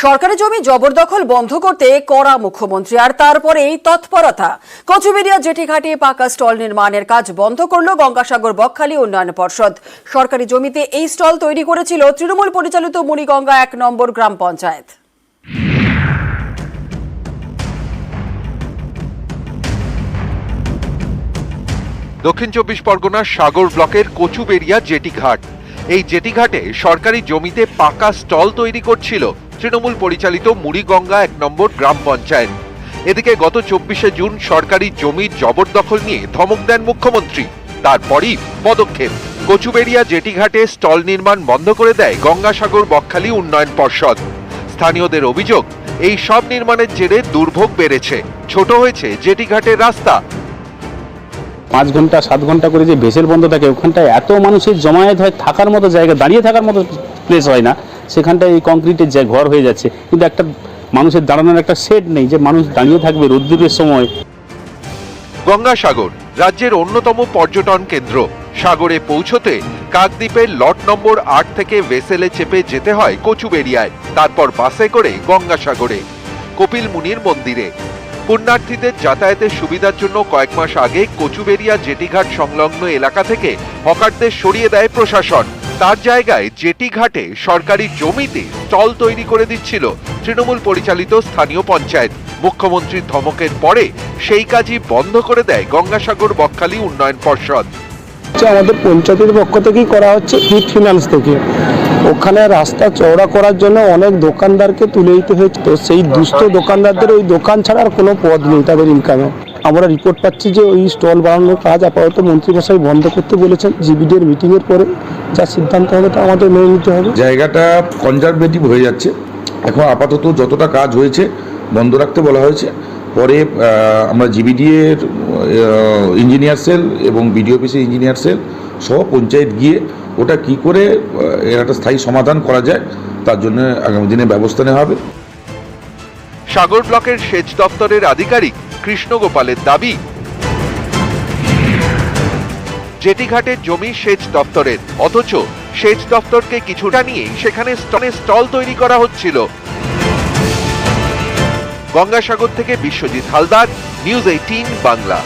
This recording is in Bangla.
সরকারি জমি জবরদখল বন্ধ করতে কড়া মুখ্যমন্ত্রী আর তারপরেই তৎপরতা। কচুবেড়িয়া জেটিঘাটে পাকা স্টল নির্মাণের কাজ বন্ধ করল গঙ্গাসাগর বকখালি উন্নয়ন পর্ষদ। সরকারি জমিতে এই স্টল তৈরি করেছিল তৃণমূল পরিচালিত মুড়িগঙ্গা 1 নম্বর গ্রাম পঞ্চায়েত। দক্ষিণ চব্বিশ পরগনার সাগর ব্লকের কচুবেড়িয়া জেটিঘাট। এই জেটিঘাটে সরকারি জমিতে পাকা স্টল তৈরি করছিল তৃণমূল পরিচালিত মুড়িগঙ্গা 1 নম্বর গ্রাম পঞ্চায়েত। এদিকে গত 24শে জুন সরকারি জমির জবরদখল নিয়ে ধমক দেন মুখ্যমন্ত্রী। তারপরই পদক্ষেপ, কচুবেড়িয়া জেটিঘাটে স্টল নির্মাণ বন্ধ করে দেয় গঙ্গাসাগর বকখালি উন্নয়ন পর্ষদ। স্থানীয়দের অভিযোগ, এই সব নির্মাণের জেরে দুর্ভোগ বেড়েছে, ছোট হয়েছে জেটিঘাটের রাস্তা। 5 ঘন্টা 7 ঘন্টা করে যে ভেসেল বন্ধ থাকে, ওখানটায় এত মানুষের জমায়েত হয়, থাকার মতো জায়গা, দাঁড়িয়ে থাকার মতো প্লেস হয় না। সেখানটায় এই কংক্রিটের যে ঘর হয়ে যাচ্ছে, কিন্তু একটা মানুষের দাঁড়ানোর একটা শেড নেই যে মানুষ দাঁড়িয়ে থাকবে রোদ্দুরের সময়। গঙ্গাসাগর রাজ্যের অন্যতম পর্যটন কেন্দ্র। সাগরে পৌঁছতে কাকদ্বীপের লট নম্বর 8 থেকে ভেসেলে চেপে যেতে হয় কচুবেড়িয়ায়, তারপর বাসে করে গঙ্গাসাগরে কপিল মুনির মন্দিরে। পুণ্যার্থীদের যাতায়াতের সুবিধার জন্য কয়েক মাস আগে কচুবেড়িয়া জেটিঘাট সংলগ্ন এলাকা থেকে হকারদের সরিয়ে দেয় প্রশাসন। তার জায়গায় জেটিঘাটে সরকারি জমিতে স্টল তৈরি করে দিচ্ছিল তৃণমূল পরিচালিত স্থানীয় পঞ্চায়েত। মুখ্যমন্ত্রীর ধমকের পরে সেই কাজই বন্ধ করে দেয় গঙ্গাসাগর বকখালি উন্নয়ন পর্ষদ। আমাদের পঞ্চায়েতের পক্ষ থেকেই করা হচ্ছে ইট ফিনান্স থেকে। ওখানে রাস্তা চওড়া করার জন্য অনেক দোকানদারকে তুলে দিতে হয়েছে, তো সেই দুস্থ দোকানদারদের ওই দোকান ছাড়া আর কোনো পথ নেই তাদের ইনকামে। আমরা রিপোর্ট পাচ্ছি যে ওই স্টল বানানোর কাজ আপাতত মন্ত্রীমশাই বন্ধ করতে বলেছেন। জিবিডির মিটিংয়ের পরে যা সিদ্ধান্ত হবে তা আমাদের মেনে নিতে হবে। জায়গাটা কনজারভেটিভ হয়ে যাচ্ছে, এখন আপাতত যতটা কাজ হয়েছে বন্ধ রাখতে বলা হয়েছে। পরে আমরা জিবিডি এর ইঞ্জিনিয়ার সেল এবং বিডিও অফিসের ইঞ্জিনিয়ার সেল সহ পঞ্চায়েত গিয়ে ওটা কি করে এর একটা স্থায়ী সমাধান করা যায় তার জন্য আগামী দিনে ব্যবস্থা নেওয়া হবে। সাগর ব্লকের সেচ দপ্তরের আধিকারিক কৃষ্ণ গোপালের দাবি, জেটিঘাটের জমি সেচ দপ্তরের, অথচ সেচ দপ্তরকে কিছুটা নিয়ে সেখানে স্টল তৈরি করা হচ্ছিল। গঙ্গাসাগর থেকে বিশ্বজিৎ হালদার, নিউজ 18 বাংলা।